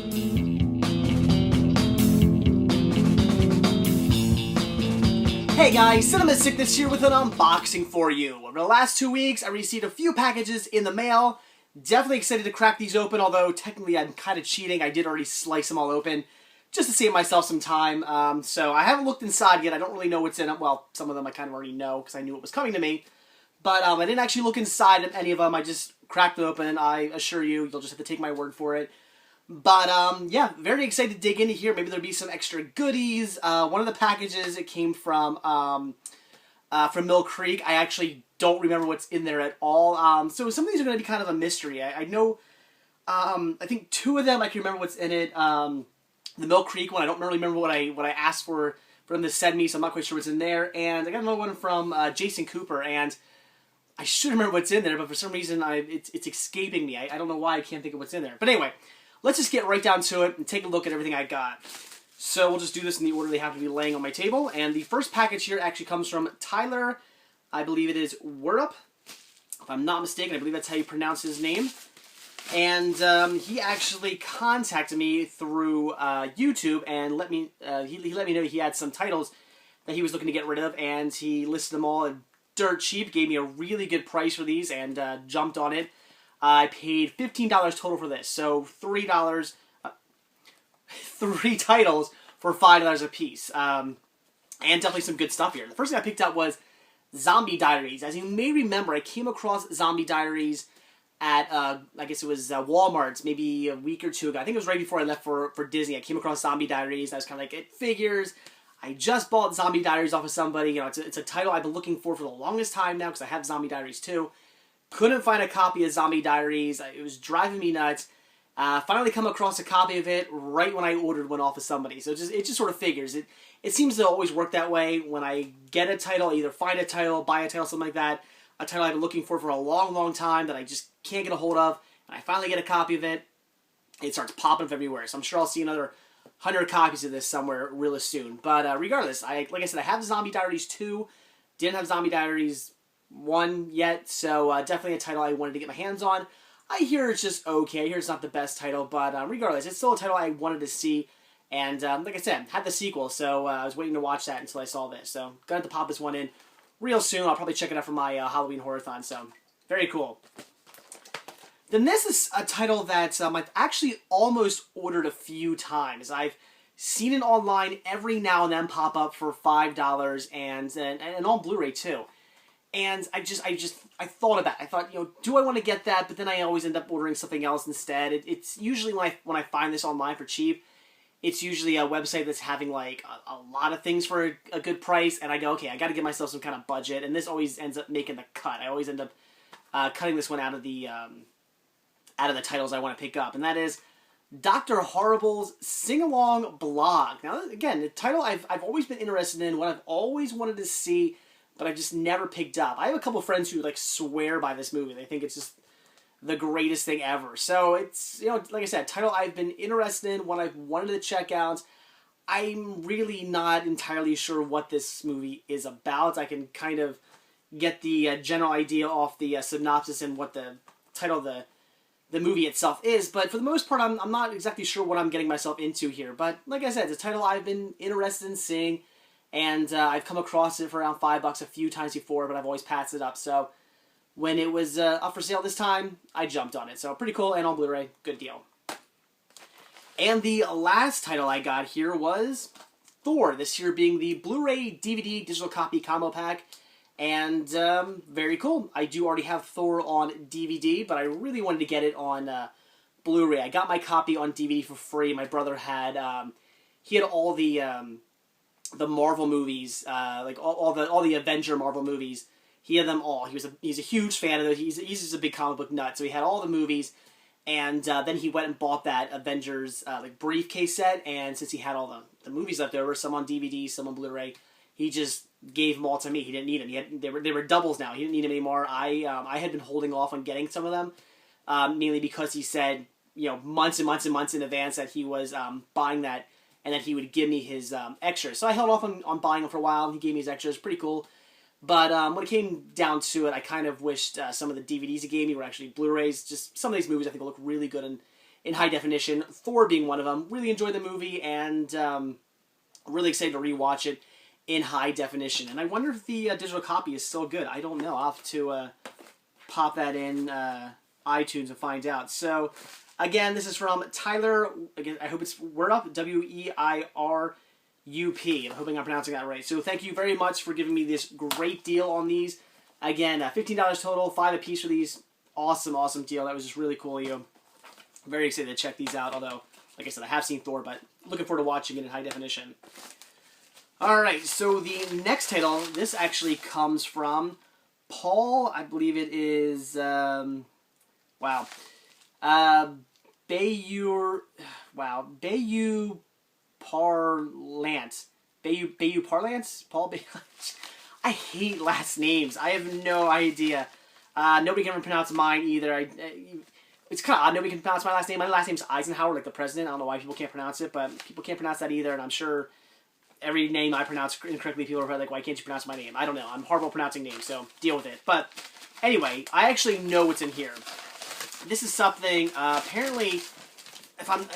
Hey guys, Cinema Sickness here with an unboxing for you. Over the last 2 weeks, I received a few packages in the mail. Definitely excited to crack these open, although technically I'm kind of cheating. I did already slice them all open, just to save myself some time. So I haven't looked inside yet. I don't really know what's in them. Well, some of them I kind of already know, because I knew it was coming to me. But I didn't actually look inside of any of them. I just cracked them open. I assure you, you'll just have to take my word for it. But, yeah, very excited to dig into here. Maybe there'll be some extra goodies. One of the packages, it came from Mill Creek. I actually don't remember what's in there at all. So some of these are going to be kind of a mystery. I know, I think 2 of them I can remember what's in it. The Mill Creek one, I don't really remember what I asked for them to send me, so I'm not quite sure what's in there. And I got another one from Jason Cooper, and I should remember what's in there, but for some reason it's escaping me. I don't know why I can't think of what's in there. But anyway, let's just get right down to it and take a look at everything I got. So we'll just do this in the order they have to be laying on my table. And the first package here actually comes from Tyler. I believe it is Wurup. If I'm not mistaken, I believe that's how you pronounce his name. And he actually contacted me through YouTube and he let me know he had some titles that he was looking to get rid of, and he listed them all dirt cheap, gave me a really good price for these, and jumped on it. I paid $15 total for this, so $3, 3 titles for $5 a piece, and definitely some good stuff here. The first thing I picked up was Zombie Diaries. As you may remember, I came across Zombie Diaries at, I guess it was Walmart's maybe a week or 2 ago. I think it was right before I left for Disney. I came across Zombie Diaries. I was kind of like, it figures. I just bought Zombie Diaries off of somebody. You know, it's a title I've been looking for the longest time now, because I have Zombie Diaries too. Couldn't find a copy of Zombie Diaries. It was driving me nuts. Finally come across a copy of it right when I ordered one off of somebody. So it just sort of figures. It seems to always work that way. When I get a title, I either find a title, buy a title, something like that, a title I've been looking for a long, long time that I just can't get a hold of, and I finally get a copy of it, it starts popping up everywhere. So I'm sure I'll see another 100 copies of this somewhere really soon. But regardless, like I said, I have Zombie Diaries 2. Didn't have Zombie Diaries 1 yet, so definitely a title I wanted to get my hands on. I hear it's just okay. I hear it's not the best title, but regardless, it's still a title I wanted to see. And like I said, had the sequel, so I was waiting to watch that until I saw this. So gonna have to pop this one in real soon. I'll probably check it out for my Halloween Horror-thon, so very cool. Then this is a title that I've actually almost ordered a few times. I've seen it online every now and then pop up for $5 and on Blu-ray too. And I thought about it. I thought, you know, do I want to get that? But then I always end up ordering something else instead. It's usually when I find this online for cheap, it's usually a website that's having like a lot of things for a good price, and I go, okay, I got to give myself some kind of budget, and this always ends up making the cut. I always end up cutting this one out of the titles I want to pick up, and that is Dr. Horrible's Sing-Along Blog. Now, again, the title I've always been interested in, what I've always wanted to see, but I've just never picked up. I have a couple of friends who like swear by this movie. They think it's just the greatest thing ever. So it's, you know, like I said, title I've been interested in, one I've wanted to check out. I'm really not entirely sure what this movie is about. I can kind of get the general idea off the synopsis and what the title of the movie itself is, but for the most part, I'm not exactly sure what I'm getting myself into here. But like I said, it's a title I've been interested in seeing, and I've come across it for around $5 a few times before, but I've always passed it up. So when it was up for sale this time, I jumped on it. So pretty cool, and on Blu-ray, good deal. And the last title I got here was Thor, this here being the Blu-ray DVD digital copy combo pack. And very cool. I do already have Thor on DVD, but I really wanted to get it on Blu-ray. I got my copy on DVD for free. My brother had he had all the Marvel movies, like all the Avenger Marvel movies. He had them all. He's a huge fan of those. He's just a big comic book nut. So he had all the movies, and then he went and bought that Avengers like briefcase set. And since he had all the movies left over, some on DVD, some on Blu-ray, he just gave them all to me. He didn't need them. They were doubles now. He didn't need them anymore. I had been holding off on getting some of them, mainly because he said, you know, months and months and months in advance that he was buying that, and that he would give me his extras. So I held off on buying them for a while, and he gave me his extras. Pretty cool. But when it came down to it, I kind of wished some of the DVDs he gave me were actually Blu-rays. Just some of these movies I think will look really good in high definition, Thor being one of them. Really enjoyed the movie, and really excited to rewatch it in high definition. And I wonder if the digital copy is still good. I don't know. I'll have to pop that in iTunes and find out. So, again, this is from Tyler. Again, I hope it's word up, Weirup. I'm hoping I'm pronouncing that right. So thank you very much for giving me this great deal on these. Again, $15 total, 5 a piece for these. Awesome, awesome deal. That was just really cool of you. Very excited to check these out, although, like I said, I have seen Thor, but looking forward to watching it in high definition. Alright, so the next title, this actually comes from Paul, I believe it is, Bayou Parlance. Bayou Parlance? Paul Bayou. I hate last names. I have no idea. Nobody can pronounce mine either. It's kind of odd nobody can pronounce my last name. My last name's Eisenhower, like the president. I don't know why people can't pronounce it, but people can't pronounce that either, and I'm sure every name I pronounce incorrectly, people are like, why can't you pronounce my name? I don't know. I'm horrible at pronouncing names, so deal with it. But anyway, I actually know what's in here. This is something, apparently, if I'm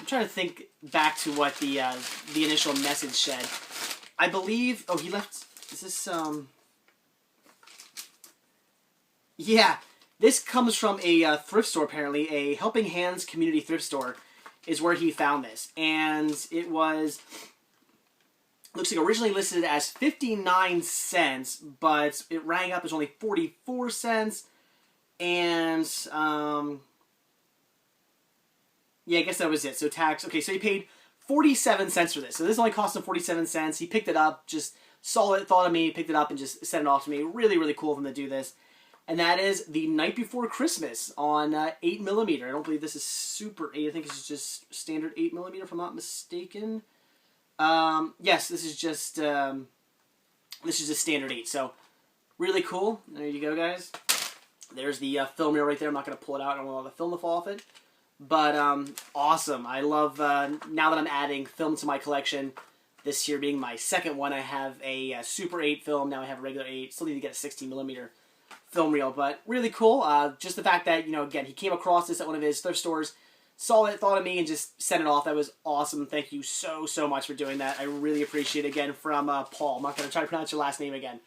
trying to think back to what the initial message said. I believe, oh, he left, is this, yeah, this comes from a thrift store, apparently, a Helping Hands community thrift store is where he found this. And it was, looks like originally listed as 59 cents, but it rang up as only 44 cents. And, yeah, I guess that was it. So tax, okay, so he paid 47 cents for this. So this only cost him 47 cents. He picked it up, just saw it, thought of me, picked it up, and just sent it off to me. Really, really cool of him to do this. And that is The Night Before Christmas on 8mm. I don't believe this is Super 8. I think this is just standard 8mm, if I'm not mistaken. Yes, this is just standard 8. So, really cool. There you go, guys. There's the film reel right there. I'm not going to pull it out. I don't want all the film to fall off it. But, awesome. I love, now that I'm adding film to my collection, this here being my second one, I have a Super 8 film. Now I have a regular 8. Still need to get a 16mm film reel, but really cool. Just the fact that, you know, again, he came across this at one of his thrift stores, saw it, thought of me, and just sent it off. That was awesome. Thank you so, so much for doing that. I really appreciate it. Again, from Paul. I'm not going to try to pronounce your last name again.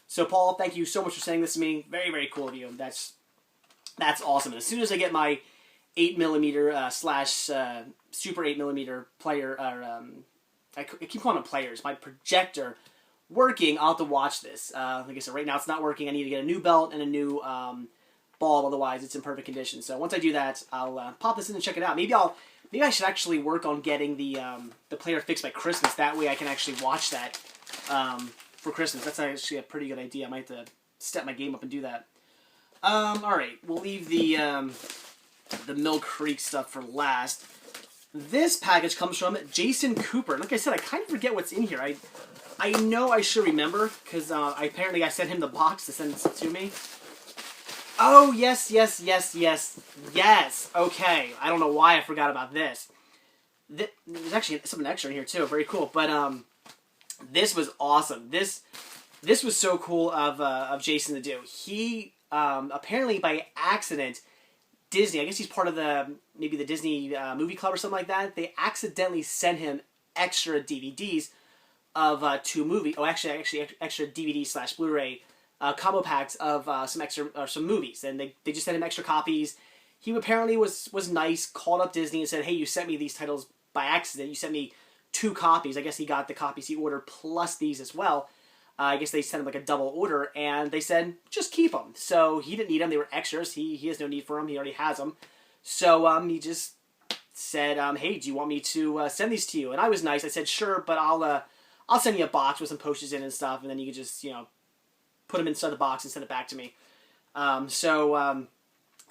So, Paul, thank you so much for sending this to me. Very, very cool of you. That's awesome. And as soon as I get my 8mm slash Super 8mm player, or I keep calling them players, my projector working, I'll have to watch this. Like I said, right now it's not working. I need to get a new belt and a new bulb, otherwise it's in perfect condition. So once I do that, I'll pop this in and check it out. Maybe I should actually work on getting the player fixed by Christmas. That way I can actually watch that for Christmas. That's actually a pretty good idea. I might have to step my game up and do that. Alright, we'll leave the Mill Creek stuff for last. This package comes from Jason Cooper. Like I said, I kind of forget what's in here. I know I should remember, because apparently I sent him the box to send it to me. Oh, yes. Okay. I don't know why I forgot about this. There's actually something extra in here, too. Very cool. But this was awesome. This was so cool of Jason to do. He, apparently by accident, Disney, I guess he's part of maybe the Disney movie club or something like that, they accidentally sent him extra DVDs of two movies. Oh, actually, extra DVD / Blu-ray combo packs of some movies, and they just sent him extra copies. He apparently was nice, called up Disney and said, "Hey, you sent me these titles by accident. You sent me 2 copies." I guess he got the copies he ordered plus these as well. I guess they sent him like a double order, and they said, "Just keep them." So he didn't need them; they were extras. He has no need for them. He already has them. So he just said, "Hey, do you want me to send these to you?" And I was nice. I said, "Sure, but I'll send you a box with some postage in and stuff, and then you can just, you know, put them inside the box and send it back to me."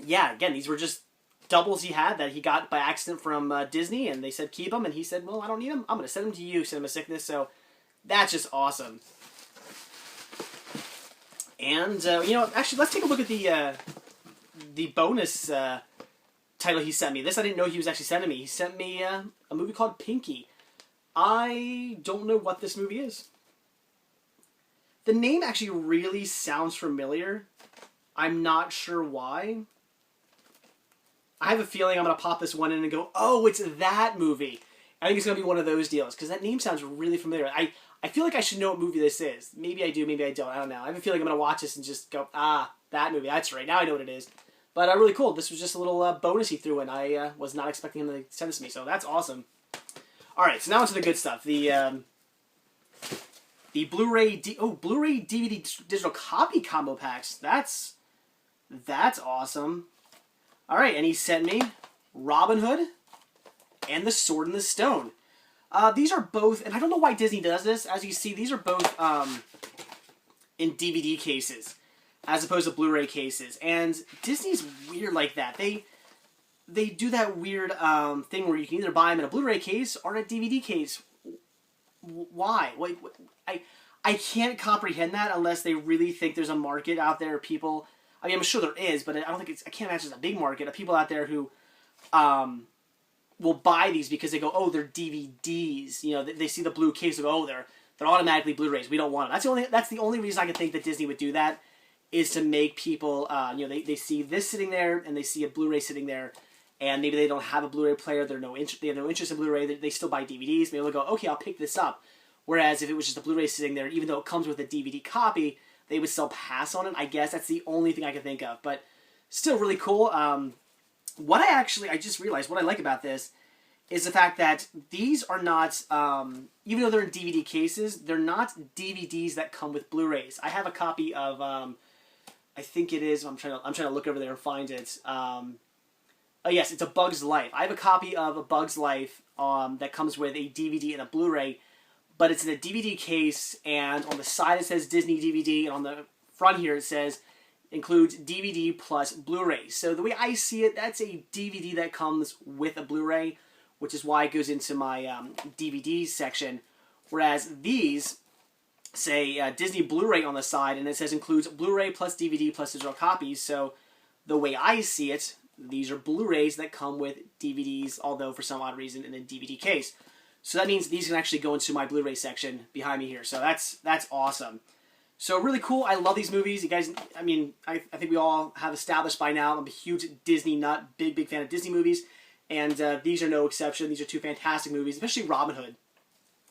Yeah, again, these were just doubles he had that he got by accident from Disney, and they said keep them, and he said, "Well, I don't need them. I'm going to send them to you, send them a sickness." So that's just awesome. And, you know, actually, let's take a look at the bonus title he sent me. This I didn't know he was actually sending me. He sent me a movie called Pinky. I don't know what this movie is. The name actually really sounds familiar. I'm not sure why. I have a feeling I'm going to pop this one in and go, oh, it's that movie. I think it's going to be one of those deals, because that name sounds really familiar. I feel like I should know what movie this is. Maybe I do, maybe I don't. I don't know. I have a feeling I'm going to watch this and just go, ah, that movie. That's right. Now I know what it is. But really cool. This was just a little bonus he threw in. I was not expecting him to send this to me, so that's awesome. All right, so now onto the good stuff. The Blu-ray Blu-ray DVD digital copy combo packs. That's awesome. All right, and he sent me Robin Hood and The Sword and the Stone. These are both, and I don't know why Disney does this. As you see, these are both in DVD cases, as opposed to Blu-ray cases. And Disney's weird like that. They do that weird thing where you can either buy them in a Blu-ray case or in a DVD case. Why? I can't comprehend that unless they really think there's a market out there of people. I mean, I'm sure there is, but I can't imagine there's a big market of people out there who will buy these because they go, oh, they're DVDs. You know, they see the blue case and go, oh, they're automatically Blu-rays. We don't want them. That's the only reason I can think that Disney would do that, is to make people, they see this sitting there and they see a Blu-ray sitting there, and maybe they don't have a Blu-ray player. They have no interest in Blu-ray. They still buy DVDs. Maybe they'll go, okay, I'll pick this up. Whereas if it was just a Blu-ray sitting there, even though it comes with a DVD copy, they would still pass on it. I guess that's the only thing I can think of. But still really cool. What I just realized, what I like about this is the fact that these are not, even though they're in DVD cases, they're not DVDs that come with Blu-rays. I have a copy of, I think it is, I'm trying to look over there and find it. Oh yes, it's A Bug's Life. I have a copy of A Bug's Life that comes with a DVD and a Blu-ray, but it's in a DVD case, and on the side it says Disney DVD, and on the front here it says includes DVD plus Blu-ray. So the way I see it, that's a DVD that comes with a Blu-ray, which is why it goes into my DVD section, whereas these say Disney Blu-ray on the side, and it says includes Blu-ray plus DVD plus digital copies. So the way I see it, these are Blu-rays that come with DVDs, although for some odd reason in a DVD case. So that means these can actually go into my Blu-ray section behind me here. So that's awesome. So really cool. I love these movies. You guys, I mean, I think we all have established by now, I'm a huge Disney nut, big fan of Disney movies. And these are no exception. These are two fantastic movies, especially Robin Hood.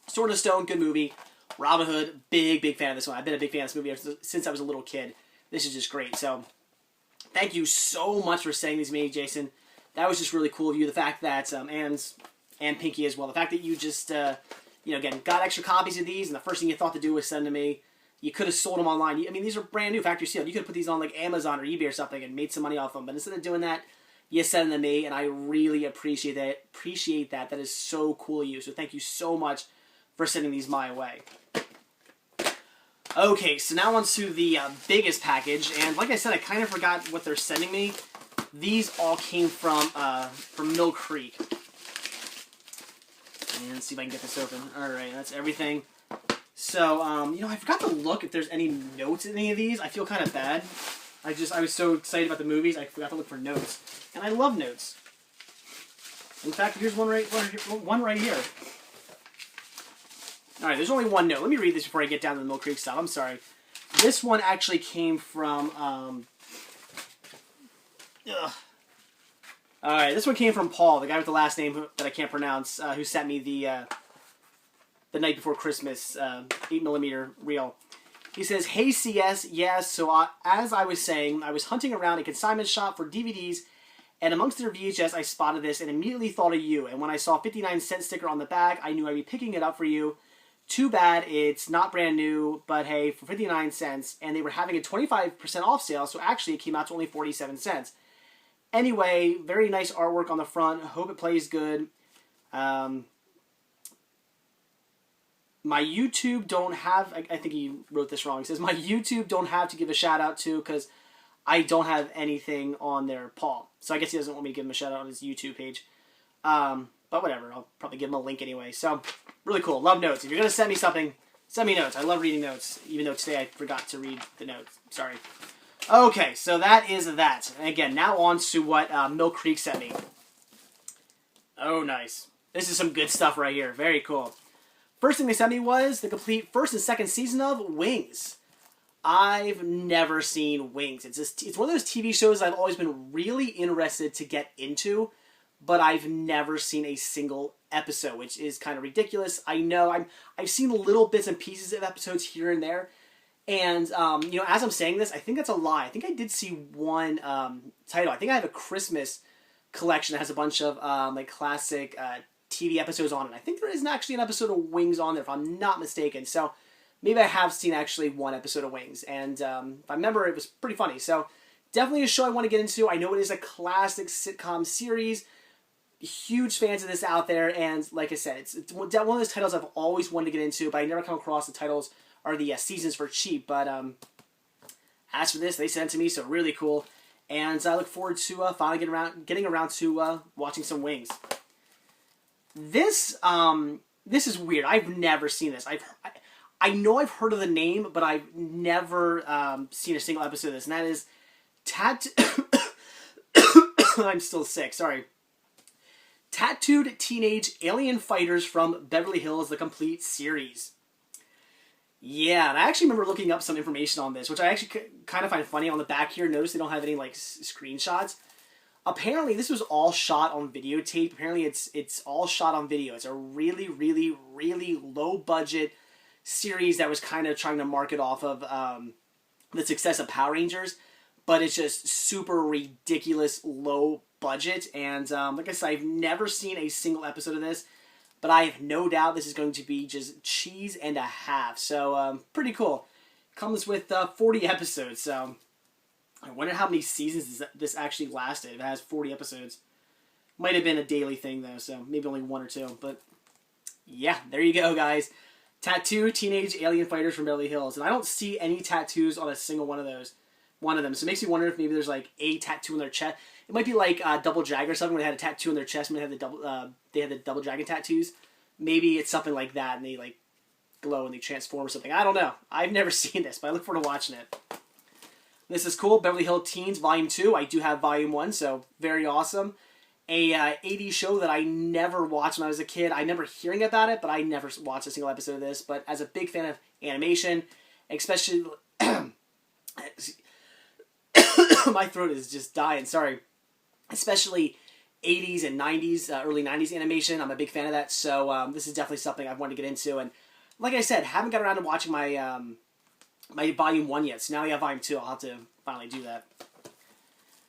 Sword and Stone, good movie. Robin Hood, big fan of this one. I've been a big fan of this movie since I was a little kid. This is just great. So thank you so much for saying these to me, Jason. That was just really cool of you. The fact that, and Pinky as well, the fact that you just, again, got extra copies of these, and the first thing you thought to do was send to me. You could have sold them online. I mean, these are brand new, factory sealed. You could have put these on like Amazon or eBay or something and made some money off them. But instead of doing that, you send them to me, and I really appreciate that. That is so cool of you. So thank you so much for sending these my way. Okay, so now on to the biggest package, and like I said, I kind of forgot what they're sending me. These all came from Mill Creek. And let's see if I can get this open. All right, that's everything. So, I forgot to look if there's any notes in any of these. I feel kind of bad. I was so excited about the movies, I forgot to look for notes. And I love notes. In fact, here's one right here. Alright, there's only one note. Let me read this before I get down to the Mill Creek stuff. I'm sorry. This one actually came from, Alright, this one came from Paul, the guy with the last name that I can't pronounce, who sent me the Night Before Christmas 8mm reel. He says, "Hey CS, yes, so as I was saying, I was hunting around a consignment shop for DVDs, and amongst their VHS, I spotted this and immediately thought of you. And when I saw 59-cent sticker on the back, I knew I'd be picking it up for you. Too bad it's not brand new, but hey, for 59 cents, and they were having a 25% off sale, so actually it came out to only 47 cents. Anyway, very nice artwork on the front. Hope it plays good. My YouTube don't have, I think he wrote this wrong. He says, my YouTube don't have to give a shout out to because I don't have anything on there, Paul. So I guess he doesn't want me to give him a shout out on his YouTube page. But whatever, I'll probably give him a link anyway. So, really cool. Love notes. If you're going to send me something, send me notes. I love reading notes, even though today I forgot to read the notes. Sorry. Okay, so that is that. And again, now on to what Mill Creek sent me. Oh, nice. This is some good stuff right here. Very cool. First thing they sent me was the complete first and second season of Wings. I've never seen Wings. It's one of those TV shows I've always been really interested to get into, but I've never seen a single episode, which is kind of ridiculous. I know I've seen little bits and pieces of episodes here and there, and you know, as I'm saying this, I think that's a lie. I think I did see one title. I think I have a Christmas collection that has a bunch of like classic TV episodes on it. I think there isn't actually an episode of Wings on there, if I'm not mistaken. So maybe I have seen actually one episode of Wings, and if I remember, it was pretty funny. So definitely a show I want to get into. I know it is a classic sitcom series. Huge fans of this out there, and like I said, it's one of those titles I've always wanted to get into, but I never come across the titles or the seasons for cheap. But as for this, they sent it to me, so really cool, and I look forward to finally getting around to watching some Wings. This is weird. I've never seen this. I know I've heard of the name, but I've never seen a single episode of this, and that is I'm still sick. Sorry. Tattooed Teenage Alien Fighters from Beverly Hills, the complete series. Yeah, and I actually remember looking up some information on this, which I actually kind of find funny. On the back here, notice they don't have any like screenshots. Apparently, this was all shot on videotape. Apparently, it's all shot on video. It's a really, really, really low budget series that was kind of trying to market off of the success of Power Rangers, but it's just super ridiculous low budget. And like I said, I've never seen a single episode of this, but I have no doubt this is going to be just cheese and a half. So pretty cool. Comes with 40 episodes, so I wonder how many seasons this actually lasted. It has 40 episodes. Might have been a daily thing though, so maybe only one or two. But yeah, there you go, guys. Tattoo Teenage Alien Fighters from Beverly Hills, and I don't see any tattoos on a single one of them. So it makes me wonder if maybe there's like a tattoo on their chest. It might be like Double Dragon or something, where they had a tattoo on their chest and they had the Double Dragon tattoos. Maybe it's something like that, and they like glow and they transform or something. I don't know. I've never seen this, but I look forward to watching it. This is cool. Beverly Hills Teens Volume 2. I do have Volume 1, so very awesome. A 80s show that I never watched when I was a kid. I remember hearing about it, but I never watched a single episode of this. But as a big fan of animation, especially... My throat is just dying, sorry. Especially 80s and 90s, early 90s animation. I'm a big fan of that, so this is definitely something I've wanted to get into. And like I said, haven't got around to watching my my Volume 1 yet, so now we have Volume 2. I'll have to finally do that.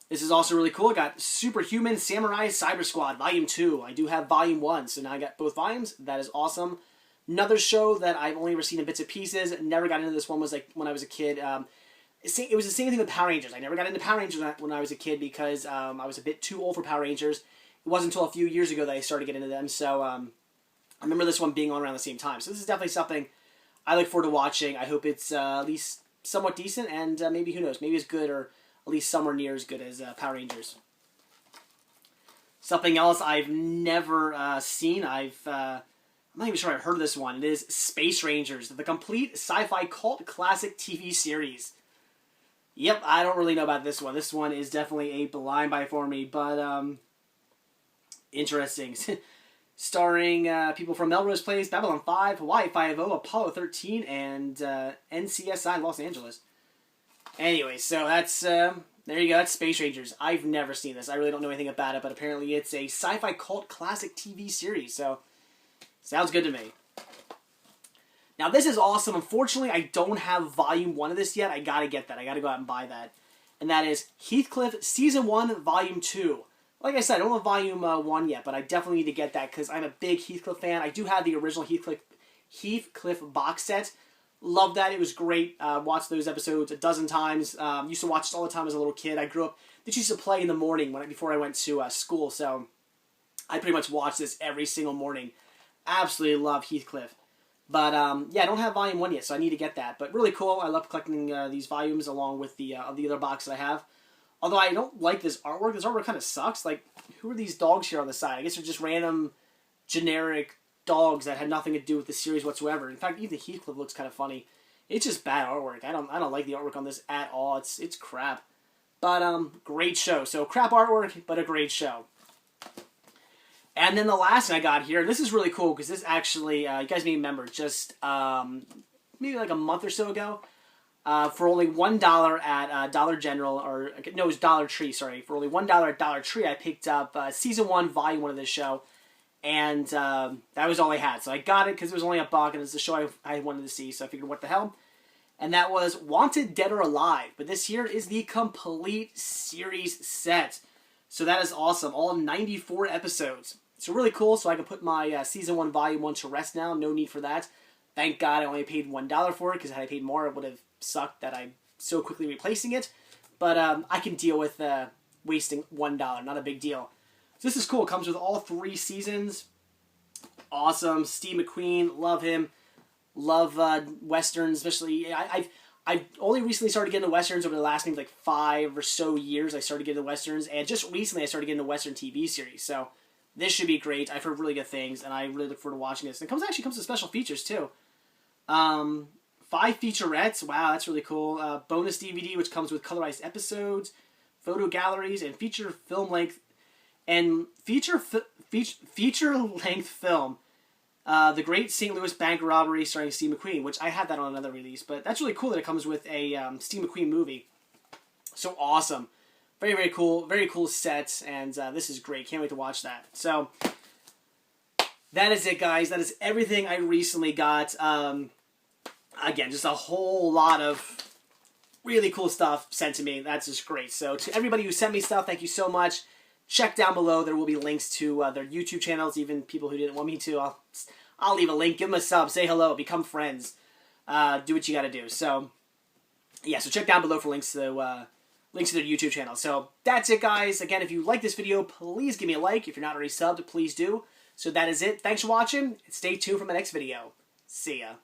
This is also really cool. I got Superhuman Samurai Cyber Squad Volume 2. I do have Volume 1, so now I got both volumes. That is awesome. Another show that I've only ever seen in bits and pieces, never got into this one, was like when I was a kid. It was the same thing with Power Rangers. I never got into Power Rangers when I was a kid because I was a bit too old for Power Rangers. It wasn't until a few years ago that I started getting into them, so I remember this one being on around the same time. So this is definitely something I look forward to watching. I hope it's at least somewhat decent, and maybe, who knows, maybe it's good, or at least somewhere near as good as Power Rangers. Something else I've never seen, I'm not even sure I've heard of this one. It is Space Rangers, the complete sci-fi cult classic TV series. Yep, I don't really know about this one. This one is definitely a blind buy for me, but interesting. Starring people from Melrose Place, Babylon 5, Hawaii Five-0, Apollo 13, and NCSI Los Angeles. Anyway, so that's, there you go, that's Space Rangers. I've never seen this. I really don't know anything about it, but apparently it's a sci-fi cult classic TV series, so sounds good to me. Now, this is awesome. Unfortunately, I don't have Volume 1 of this yet. I gotta get that. I gotta go out and buy that. And that is Heathcliff Season 1, Volume 2. Like I said, I don't have Volume 1 yet, but I definitely need to get that because I'm a big Heathcliff fan. I do have the original Heathcliff box set. Love that. It was great. Watched those episodes a dozen times. Used to watch it all the time as a little kid. I grew up... This used to play in the morning before I went to school, so I pretty much watched this every single morning. Absolutely love Heathcliff. But, yeah, I don't have Volume 1 yet, so I need to get that. But really cool. I love collecting these volumes along with the other box that I have. Although I don't like this artwork. This artwork kind of sucks. Like, who are these dogs here on the side? I guess they're just random, generic dogs that had nothing to do with the series whatsoever. In fact, even Heathcliff looks kind of funny. It's just bad artwork. I don't like the artwork on this at all. It's crap. But, great show. So, crap artwork, but a great show. And then the last thing I got here, this is really cool because this actually, you guys may remember, just maybe like a month or so ago, for only $1 at Dollar General, or no, it was Dollar Tree, sorry. For only $1 at Dollar Tree, I picked up Season 1, Volume 1 of this show, and that was all I had. So I got it because it was only $1, and it's the show I wanted to see, so I figured, what the hell? And that was Wanted Dead or Alive, but this here is the complete series set. So that is awesome, all 94 episodes. So really cool, so I can put my Season 1, Volume 1 to rest now, no need for that. Thank God I only paid $1 for it, because had I paid more, it would have sucked that I'm so quickly replacing it. But I can deal with wasting $1, not a big deal. So this is cool, it comes with all 3 seasons. Awesome, Steve McQueen, love him. Love Westerns, especially. I've only recently started getting into Westerns over the last maybe like 5 or so years. I started getting into Westerns, and just recently I started getting into Western TV series. So this should be great. I've heard really good things, and I really look forward to watching this. And it actually comes with special features too. 5 featurettes. Wow, that's really cool. Bonus DVD, which comes with colorized episodes, photo galleries, and feature length film. The Great St. Louis Bank Robbery starring Steve McQueen, which I had that on another release, but that's really cool that it comes with a Steve McQueen movie. So awesome. Very, very cool set, and this is great. Can't wait to watch that. So, that is it, guys. That is everything I recently got. Again, just a whole lot of really cool stuff sent to me. That's just great. So, to everybody who sent me stuff, thank you so much. Check down below. There will be links to their YouTube channels, even people who didn't want me to. I'll leave a link. Give them a sub. Say hello. Become friends. Do what you got to do. So, yeah. So check down below for links to their YouTube channel. So that's it, guys. Again, if you like this video, please give me a like. If you're not already subbed, please do. So that is it. Thanks for watching. Stay tuned for my next video. See ya.